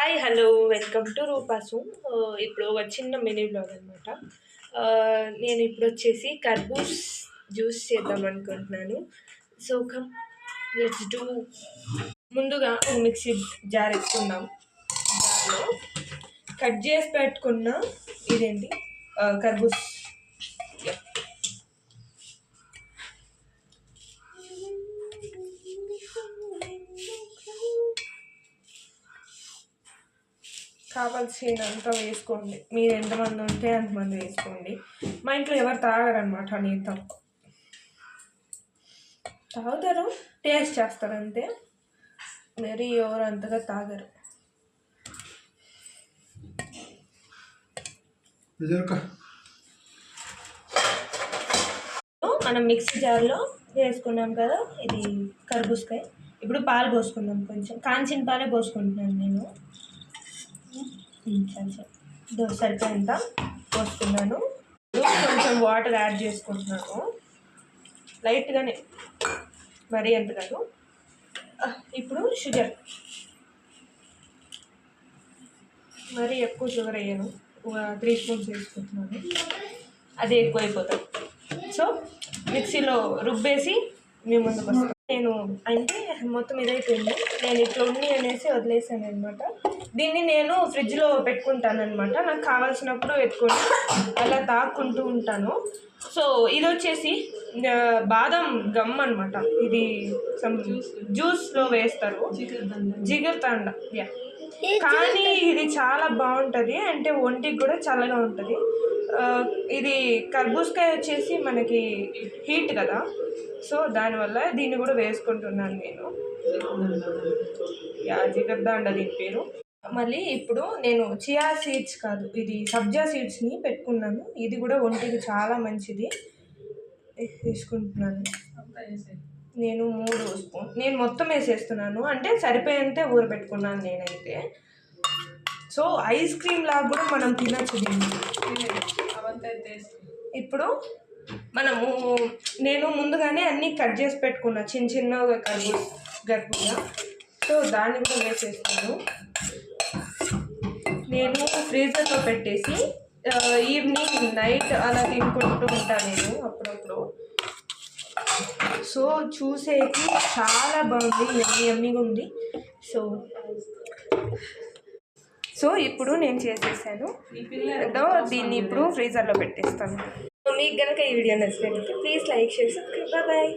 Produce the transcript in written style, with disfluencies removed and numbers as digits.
Hi hello welcome to రూపాసు. ఇప్పుడు ఒక చిన్న మినీ బ్లాగ్ అనమాట. నేను ఇప్పుడు వచ్చేసి కర్బూజ్ జ్యూస్ చేద్దాం అనుకుంటున్నాను. So come let's do. ముందుగా మిక్సీ జార్ ఎత్తుకుందాం. జార్లో కట్ చేసి పెట్టుకున్న ఇదేంటి కర్బూజ్ కావాల్సినంత వేసుకోండి. మీరు ఎంతమంది ఉంటే అంతమంది వేసుకోండి. మా ఇంట్లో ఎవరు తాగరనమాట, నేను తక్కువ తాగుతారు, టేస్ట్ చేస్తారు అంతే. మరి ఎవరు అంతగా తాగరు. మనం మిక్సీ జార్లో వేసుకున్నాం కదా, ఇది కర్బూజకాయ. ఇప్పుడు పాలు పోసుకుందాం. కొంచెం కాంచిన పాలే పోసుకుంటున్నాను నేను. సరిపోయేంత పోసుకున్నాను. కొంచెం వాటర్ యాడ్ చేసుకుంటున్నాను, లైట్గానే, మరీ ఎంత కాదు. ఇప్పుడు షుగర్, మరీ ఎక్కువ షుగర్ వేయను, 3 స్పూన్స్ వేసుకుంటున్నాను. అది ఎక్కువ అయిపోతుంది. సో మిక్సీలో రుబ్బేసి మీ ముందుకు వస్తాను. నేను అంటే మొత్తం ఇదైపోయింది. నేను ఇట్లా ఉన్ని అనేసి వదిలేసాను అనమాట. దీన్ని నేను ఫ్రిడ్జ్లో పెట్టుకుంటాను అనమాట. నాకు కావాల్సినప్పుడు పెట్టుకొని అలా తాక్కుంటూ ఉంటాను. సో ఇది వచ్చేసి బాదం గమ్ అనమాట. ఇది జ్యూస్లో వేస్తారు, జిగర్తండ. కానీ ఇది చాలా బాగుంటుంది, అంటే ఒంటికి కూడా చల్లగా ఉంటుంది. ఇది కర్బూజకాయ వచ్చేసి మనకి హీట్ కదా, సో దానివల్ల దీన్ని కూడా వేసుకుంటున్నాను నేను. జిగర్దండ దీని పేరు. మళ్ళీ ఇప్పుడు నేను చియా సీడ్స్ కాదు, ఇది సబ్జా సీడ్స్ని పెట్టుకున్నాను. ఇది కూడా ఒంటికి చాలా మంచిది. వేసుకుంటున్నాను నేను 3 స్పూన్. నేను మొత్తం వేసేస్తున్నాను, అంటే సరిపోయేంతే ఊరబెట్టుకున్నాను నేనైతే. సో ఐస్ క్రీమ్ లాగా కూడా మనం తినచ్చు దీన్ని. ఇప్పుడు మనము నేను ముందుగానే అన్నీ కట్ చేసి పెట్టుకున్నా, చిన్న చిన్నగా గర్భంగా. సో దాన్ని కూడా వేసేస్తాను. నేను ఫ్రీజర్లో పెట్టేసి ఈవినింగ్ నైట్ అలా తినుకుంటూ ఉంటాను నేను అప్పుడప్పుడు. సో చూసేకి చాలా బాగుంది, యమ్మీగా ఉంది. సో ఇప్పుడు నేను చేసేసాను. దీన్ని ఇప్పుడు ఫ్రీజర్లో పెట్టేస్తాను. మీకు కనుక ఈ వీడియో నచ్చినట్లయితే please like, share, subscribe. Bye.